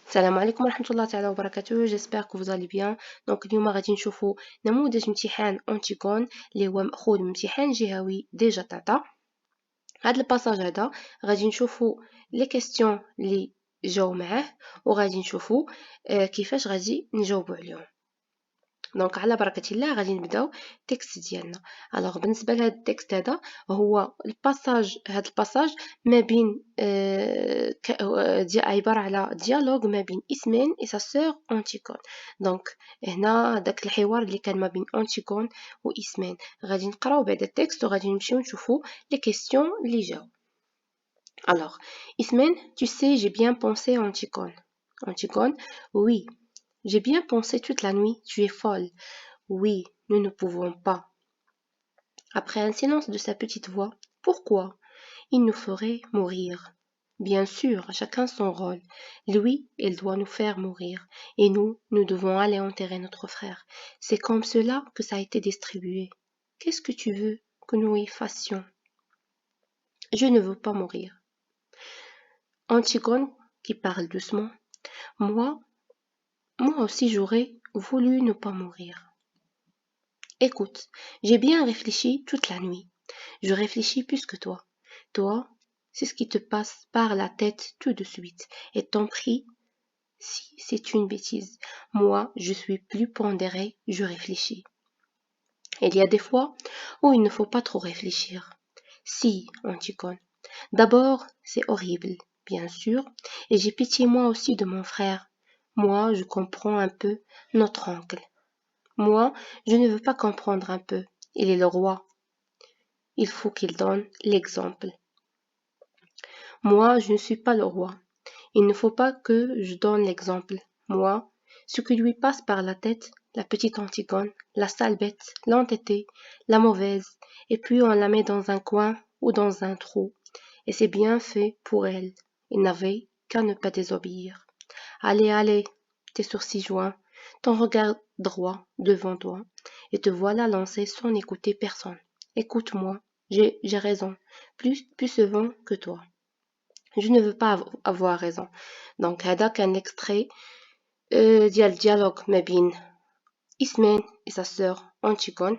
السلام عليكم ورحمة الله تعالى وبركاته. j'espère que vous allez bien. donc اليوم غادي نشوفوا نموذج امتحان أنتيغون اللي هو مأخوذ من امتحان جهوي ديجا تاتا. هاد الباساج هذا غادي نشوفوا لي كيستيون اللي جاو معاه وغادي نشوفوا كيفاش غادي نجاوبوا عليهم. دونك على بركة الله غادي نبداو التكست ديالنا. الوغ بالنسبه لهاد التكست هذا هو الباساج، هاد الباساج ما بين عباره على ديالوج ما بين اسمين اي سا سور أنتيغون. دونك هنا داك الحوار اللي كان ما بين أنتيغون واسمين. غادي نقراو بعد التكست وغادي نمشيو نشوفوا لي كيستيون اللي جاو. الوغ اسمين: tu sais j'ai bien pensé Antigone. Antigone: oui, j'ai bien pensé toute la nuit, tu es folle. Oui, nous ne pouvons pas. Après un silence de sa petite voix: pourquoi? Il nous ferait mourir. Bien sûr, chacun son rôle. Lui, il doit nous faire mourir. Et nous, nous devons aller enterrer notre frère. C'est comme cela que ça a été distribué. Qu'est-ce que tu veux que nous y fassions? Je ne veux pas mourir. Antigone, qui parle doucement: Moi aussi j'aurais voulu ne pas mourir. Écoute, j'ai bien réfléchi toute la nuit. Je réfléchis plus que toi. Toi, c'est ce qui te passe par la tête tout de suite. Et ton prix, si c'est une bêtise. Moi, je suis plus pondérée, je réfléchis. Il y a des fois où il ne faut pas trop réfléchir. Si, Antigone. D'abord, c'est horrible, bien sûr, et j'ai pitié moi aussi de mon frère. Moi, je comprends un peu notre oncle. Moi, je ne veux pas comprendre un peu. Il est le roi. Il faut qu'il donne l'exemple. Moi, je ne suis pas le roi. Il ne faut pas que je donne l'exemple. Moi, ce qui lui passe par la tête, la petite Antigone, la sale bête, l'entêtée, la mauvaise, et puis on la met dans un coin ou dans un trou. Et c'est bien fait pour elle. Il n'avait qu'à ne pas désobéir. Allez, allez, tes sourcils joints, ton regard droit devant toi, et te voilà lancé sans écouter personne. Écoute-moi, j'ai raison, plus souvent que toi. Je ne veux pas avoir raison. Donc هذا كان extrait ديال الديالوج ما بين اسمين et sa sœur Antigone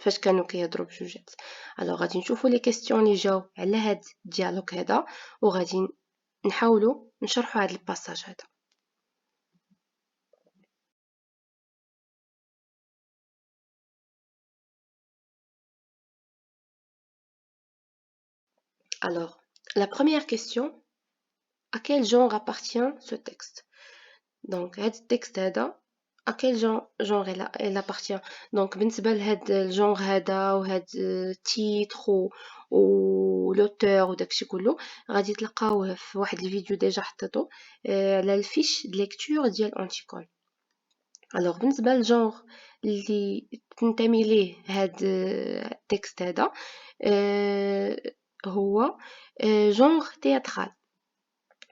فاش كانوا كيهضروا بجوجات. alors غادي نشوفوا لي كيستيون اللي جاو على هاد الديالوج هذا وغادي نحاولوا نشرحوا هاد الباساج هذا. alors la première question: à quel genre appartient ce texte? donc هاد التكست هذا à quel genre elle appartient. donc بالنسبه لهاد الجونغ هذا وهاد التيتر و لوتور وداكشي كله غادي تلقاوه في واحد الفيديو ديجا حطيته على الفيش د ليكتور ديال أنتيغون. alors بالنسبه للجونغ اللي تنتمي ليه هاد التكست هذا هو genre théâtral.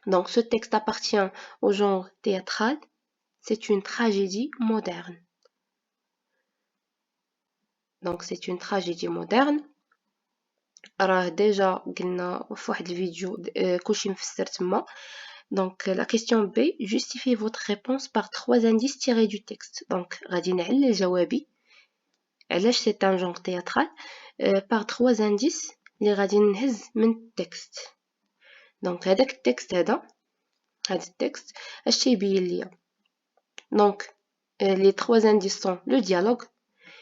donc ce texte appartient au genre théâtral. C'est une tragédie moderne. donc c'est une tragédie moderne. راه ديجا قلنا في واحد الفيديو كلشي مفسر تما. donc la question B: justifiez votre réponse par 3 indices tirés du texte. donc غادي نعلل جوابي علاش c'est un genre théâtral par 3 indices اللي غادي نهز من التكست. donc هذاك التكست هذا التكست اش تيبين ليا؟ donc les 3 indices sont le dialogue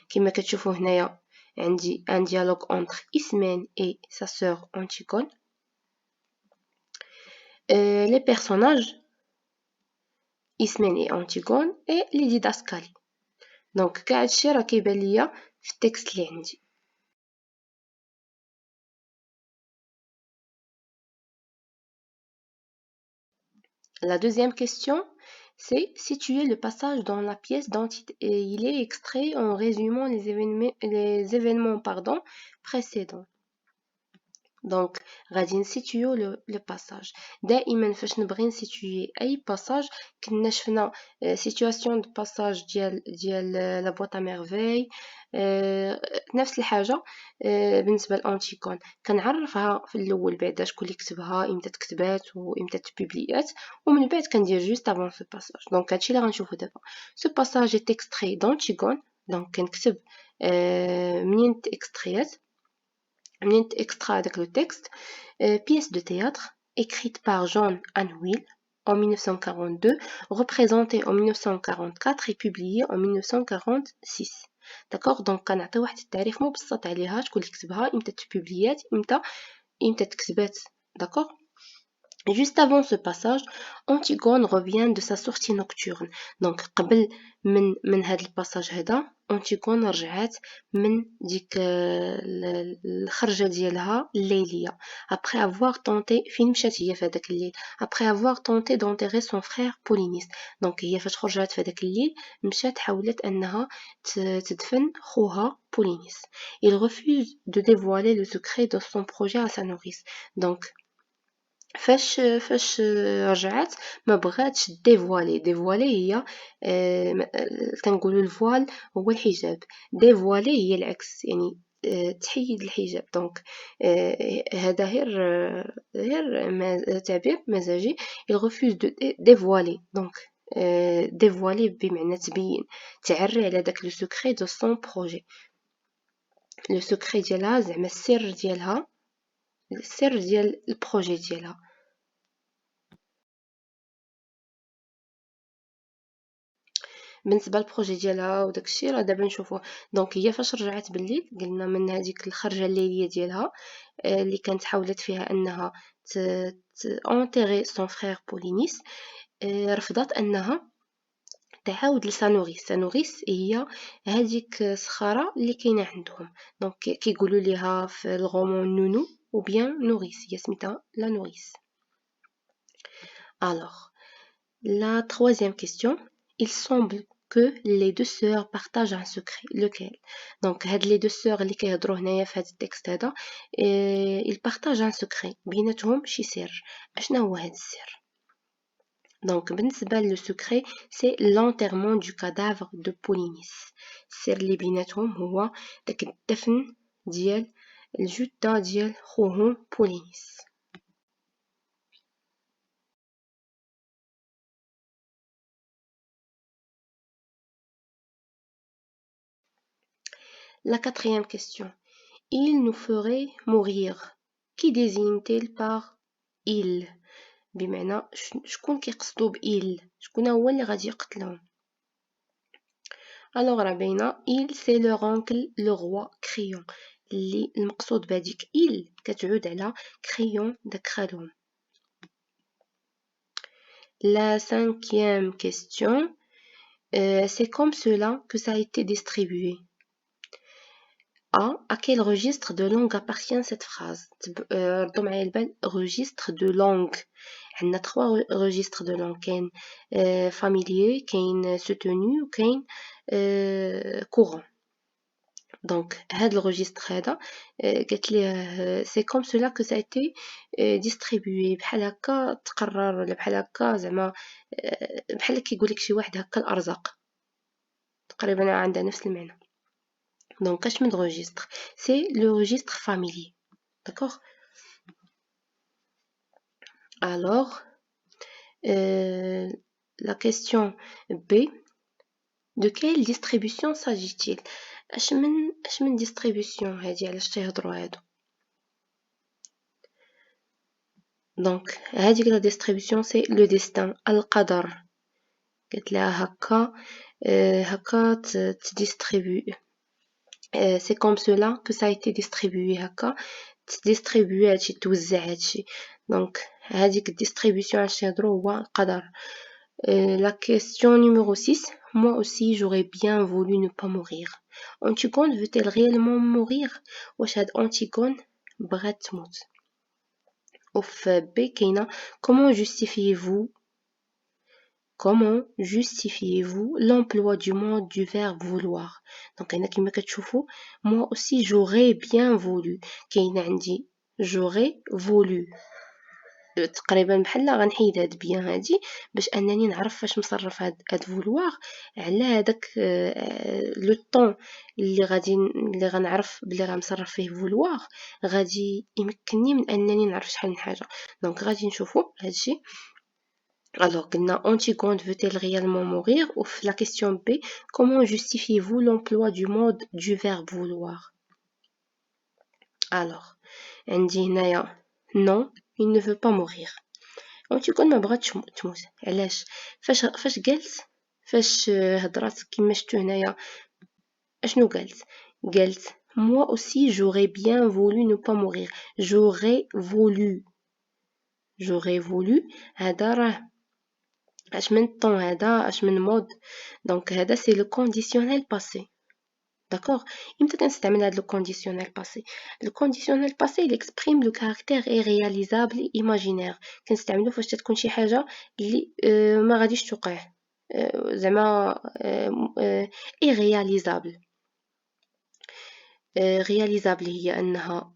كما كتشوفوا هنايا عندي un dialogue entre Ismène et sa sœur Antigone. les personnages Ismène et Antigone et les didascalies. donc كاع هادشي راه كيبان ليا في التكست اللي عندي. La deuxième question, c'est situer le passage dans la pièce dont il est extrait en résumant les événements précédents. دونك غادي نسيتيو لو باساج. دائما فاش نبغي نسيتيي اي باساج كنا شفنا سيتواسيون دو باساج ديال لا بواط ا ميرفي، نفس الحاجه بالنسبه لانتيكون كنعرفها في الاول بعدا شكون اللي كتبها، امتى تكتبات وامتى تبوبليات، ومن بعد كندير جوست افون سو باساج. دونك هادشي اللي غنشوفو دابا. سو باساج est extrait d'Antigone. دونك كنكتب منين اكستريات، منين extra avec le texte. Pièce de théâtre écrite par John Anvil en 1942, représentée en 1944 et publiée en 1946. D'accord. Donc كنعطي واحد التاريخ مبسط عليها، شكون اللي كتبها، امتى تبوبليات، امتى تكتبات. D'accord. Juste avant ce passage, Antigone revient de sa sortie nocturne. Donc قبل من هذا الباساج هذا Antigone رجعت من ديك الخرجة ديالها الليلية. Après avoir tenté، فين مشات هي في هذاك الليل؟ Après avoir tenté d'enterrer son frère Polynice. Donc هي فاش خرجت في هذاك الليل مشات حاولت أنها تدفن خوها Polynice. Il refuse de dévoiler le secret de son projet à sa nourrice. Donc فاش رجعت ما بغاتش ديفوالي هي كنقولوا الفوال هو الحجاب، ديفوالي هي العكس، يعني تحيد الحجاب. دونك هذا غير تعبير مزاجي. il refuse de dévoiler. دونك dévoiler بمعنى تبين، تعري على داك لو سكري دو سون بروجي، لو سكري ديالها زعما السر ديالها، السر ديال البروجي ديالها. بالنسبه للبروجي ديالها وداكشي راه دابا نشوفوه. دونك هي فاش رجعت بالليل قلنا من هذيك الخرجه الليليه ديالها اللي كانت حاولت فيها انها انتيغي سون فرير بولينيس، رفضت انها تعاود لسانوريس. سانوريس هي هذيك صخره اللي كاينه عندهم، دونك كيقولوا ليها في الغومون نونو ou bien نوريس، هي سميتها لا نوريس. Alors, la troisième question, il semble que les deux sœurs partagent un secret. Lequel? Donc, les deux sœurs اللي كيهضروا هنايا في هذا التكست هذا ils partagent un secret. بيناتهم شي سر. اشنا هو هذا السر؟ Donc, بالنسبة لو secret, c'est l'enterrement du cadavre de Polynice. السر اللي بيناتهم هو داك الدفن ديال الجثة ديال خوهم بولينيس. La quatrième question. Il nous ferait mourir. Qui désigne-t-il par il؟ بمعنى شكون كيقصدو بإل؟ شكون هو اللي غادي يقتلهم؟ الوغ راه باينه il c'est leur oncle le roi Créon، اللي المقصود بهذيك il كتعود على Créon داك خالهم. La cinquième question, c'est comme cela que ça a été distribué. À quel registre de langue appartient cette phrase؟ ردوا معايا البال. registre de langue، عندنا 3 registres de langue، كاين familier، كاين soutenu وكاين courant. دونك هذا الregistre هذا قالت ليه c'est comme cela que ça a été distribué، بحال هكا تقرر، ولا بحال هكا زعما بحال كيقول لك شي واحد هكا الارزاق، تقريبا عندها نفس المعنى. Donc, cache de registre, c'est le registre familier. D'accord? Alors, la question B, de quelle distribution s'agit-il? اش من distribution هادي علاش تيهضروا هادو؟ Donc, هاديك la distribution c'est le destin، القدر. قلت لها هكا تديستريبيو. C'est comme cela que ça a été distribué هكا تديستريبيو هادشي، توزع هادشي. دونك هذيك الديستريبيوشن علاش تهضروا هو القدر. La question numéro 6, moi aussi j'aurais bien voulu ne pas mourir. Antigone veut-elle réellement mourir؟ واش هاد Antigone بغات تموت؟ وفي B كاينه comment justifiez-vous l'emploi du mot du verbe vouloir؟ دونك هنا كما كتشوفوا moi aussi j'aurais bien voulu، كاينه عندي j'aurais voulu. تقريبا بحال غنحيد هاد بيان هادي باش انني نعرف فاش نصرف هاد فولوار على هذاك لو طون اللي غنعرف بلي غنصرف فيه فولوار غادي يمكنني من انني نعرف شحال من حاجه. دونك غادي نشوفوا هادشي. Alors, Antigone veut-elle réellement mourir? Ou la question B, comment justifiez-vous l'emploi du mode du verbe vouloir? Alors, عندي هنايا non, il ne veut pas mourir. Antigone ما بغاتش تموت. علاش؟ فاش قالت فاش هضرات كيما شفتو هنايا اشنو قالت؟ قالت moi aussi j'aurais bien voulu ne pas mourir. J'aurais voulu هذا راه اش من طون هذا اش من مود. دونك هذا سي لو كونديسيونيل باسي. D'accord? امتى كنستعمل هذا لو كونديسيونيل باسي؟ لو كونديسيونيل باسي il exprime le caractère irréalisable et imaginaire. كنستعملو فاش تكون شي حاجه اللي ما غاديش توقع زعما irréalisable. réalisable هي انها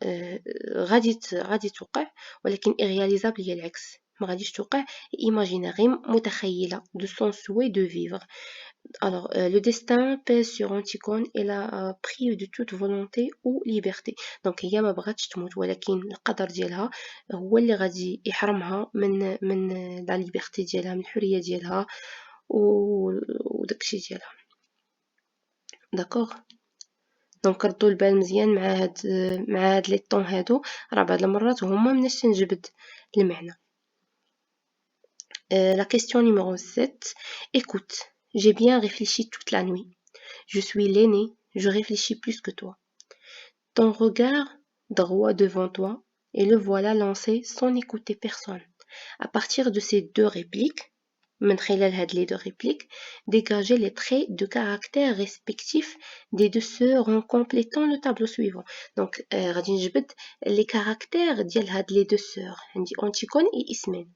غادي توقع ولكن irréalisable هي العكس ما غاديش توقع. imaginaire غير متخيله de son souhait de vivre. Alors, le destin pèse sur Antigone et la prive de toute volonté ou liberté. Donc هي ما بغاتش تموت ولكن القدر ديالها هو اللي غادي يحرمها من لا ليبرتي ديالها من الحريه ديالها وداكشي ديالها. داكوغ. دونك ردوا البال مزيان مع هاد لي طون هادو راه بعض المرات هما مناش تنجبد المعنى. La question numéro 7. Écoute, j'ai bien réfléchi toute la nuit. Je suis l'aîné, je réfléchis plus que toi. Ton regard droit devant toi, et le voilà lancé sans écouter personne. À partir de ces deux répliques, من خلال هاد les deux répliques, dégager les traits de caractère respectifs des deux sœurs en complétant le tableau suivant. Donc, غادي نجبد les caractères ديال هاد les deux sœurs. عندي Antigone et Ismène.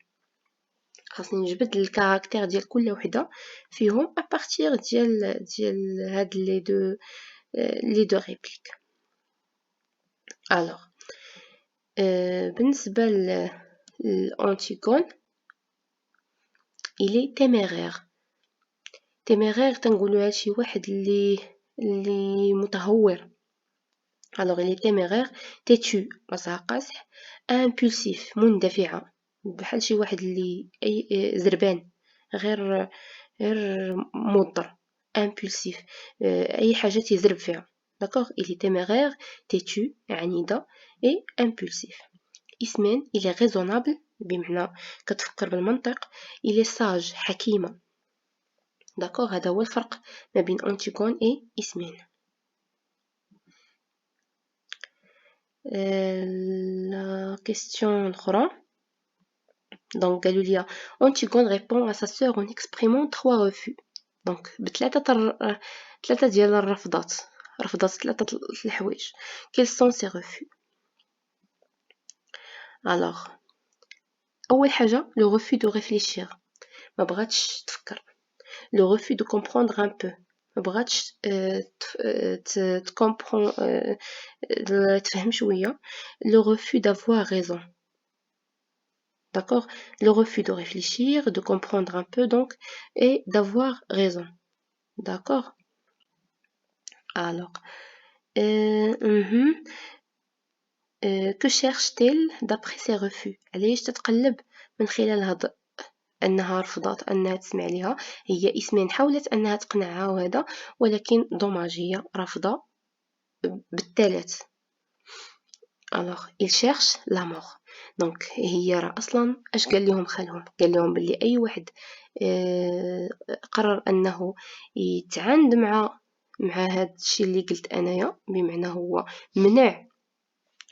خاصني نجبد الكاركتير ديال كل وحده فيهم ابارتير ديال هاد لي دو ريبليك. الوغ بالنسبه لأنتيغون il est téméraire تنقولوا هادشي واحد اللي متهور. alors il est téméraire têtu راسها قاصح impulsif مندفعه بحال شي واحد اللي زربان غير مضر impulsif اي حاجه تيزرب فيها. d'accord il est téméraire têtu عنيده et impulsif. Ismène il est raisonnable بمعنى كتفكر بالمنطق. il est sage حكيمه. d'accord هذا هو الفرق ما بين Antigone et Ismène. la question الأخرى. Donc قالوا Antigone répond à sa sœur en exprimant 3 refus. Donc ثلاثة ديال الرفضات رفضات 3 الحوايج. Quels sont ces refus? Alors أول حاجة le refus de réfléchir ما بغاتش تفكر. le refus de comprendre un peu ما بغاتش تفهم شوية. le refus d'avoir raison. D'accord? Le refus de réfléchir, de comprendre un peu donc, et d'avoir raison. D'accord? Alors, que cherche-t-elle d'après ces refus? علاش تتقلب من خلال هاد أنها رفضت أنها تسمع ليها. هي اسمين حاولت أنها تقنعها وهذا ولكن دوماجية رافضة بالثالث. alors il cherche la mort. دونك هي راه اصلا اش قال لهم خالهم؟ قال لهم باللي اي واحد قرر انه يتعاند مع هذا الشيء اللي قلت انايا بمعنى هو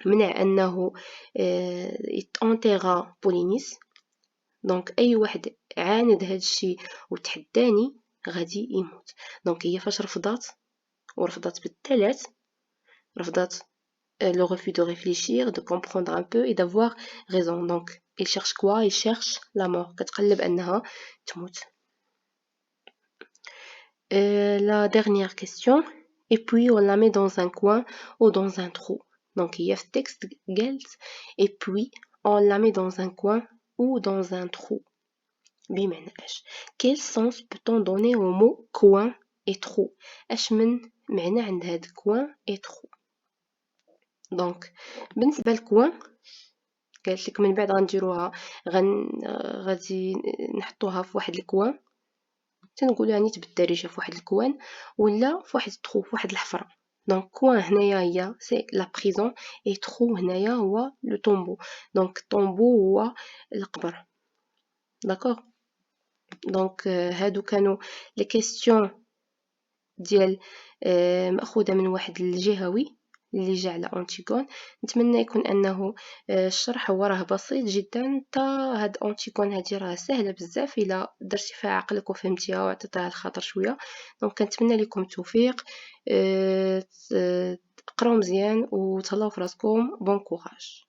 منع انه يتانتيغا بولينيس. دونك اي واحد عاند هذا الشيء وتحداني غادي يموت. دونك هي فاش ورفضت بالثلاث رفضت le refus de réfléchir, de comprendre un peu et d'avoir raison. Donc, il cherche quoi? Il cherche la mort. كتقلب أنها تموت. La dernière question. Et puis, on la met dans un coin ou dans un trou. Donc il y a le texte قالت et puis on la met dans un coin ou dans un trou. بمعنى اش quel sens peut-on donner au mot coin et trou اش من معنى عند هاد coin et trou. دونك بالنسبه للكوان قالت لك من بعد غنديروها غادي نحطوها في واحد الكوان تنقولوا يعني بالدارجه في واحد الكوان ولا في واحد الترو في واحد الحفره. دونك كوان هنايا هي سي لا بريزون اي ترو هنايا هو لو طومبو. دونك طومبو هو القبر. داكوغ. دونك هادو كانوا لي كيسيون ديال مأخوذة من واحد الجهوي اللي جا على أنتيغون. نتمنى يكون أنه الشرح هو راه بسيط جدا. تا هاد أنتيغون هادي راه سهلة بزاف إلا درتي فيها عقلك وفهمتيها وعطيتها الخاطر شوية. دونك كنتمنى لكم التوفيق. قراو مزيان وتهلاو في راسكم. بون كوراج.